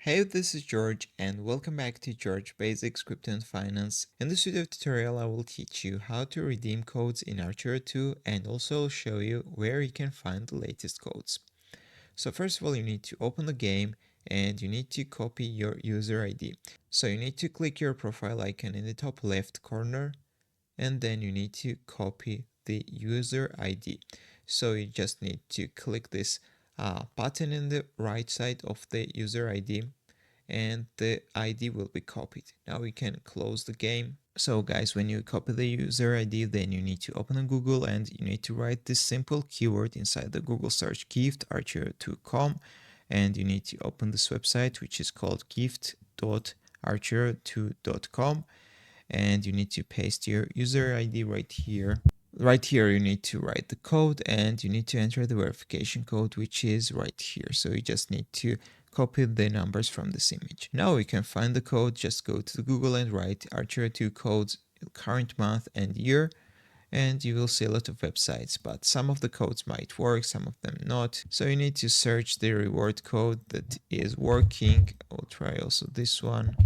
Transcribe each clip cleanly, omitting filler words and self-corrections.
Hey, this is George and welcome back to George Basics Crypto and Finance. In this video tutorial, I will teach you how to redeem codes in Archero 2 and also show you where you can find the latest codes. So first of all, you need to open the game and you need to copy your user ID. So you need to click your profile icon in the top left corner and then you need to copy the user ID. So you just need to click this button in the right side of the user ID and the ID will be copied. Now we can close the game. So guys, when you copy the user ID, then you need to open a Google and you need to write this simple keyword inside the Google search gift archero2.com, and you need to open this website which is called gift.archero2.com, and you need to paste your user ID right here. Right here you need to write the code and you need to enter the verification code which is right here. So you just need to copy the numbers from this image. Now we can find the code. Just go to Google and write Archero 2 codes, current month and year, and you will see a lot of websites, but some of the codes might work, some of them not. So you need to search the reward code that is working. I'll try also this one.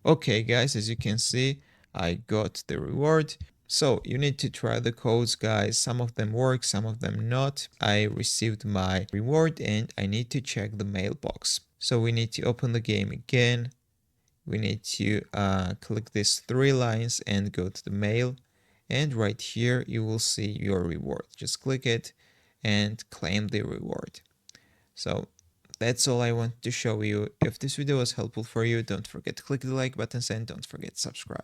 Okay guys, as you can see, I got the reward. So you need to try the codes, guys. Some of them work, some of them not. I received my reward and I need to check the mailbox. So we need to open the game again. We need to click these three lines and go to the mail. And right here, you will see your reward. Just click it and claim the reward. So that's all I wanted to show you. If this video was helpful for you, don't forget to click the like button and don't forget to subscribe.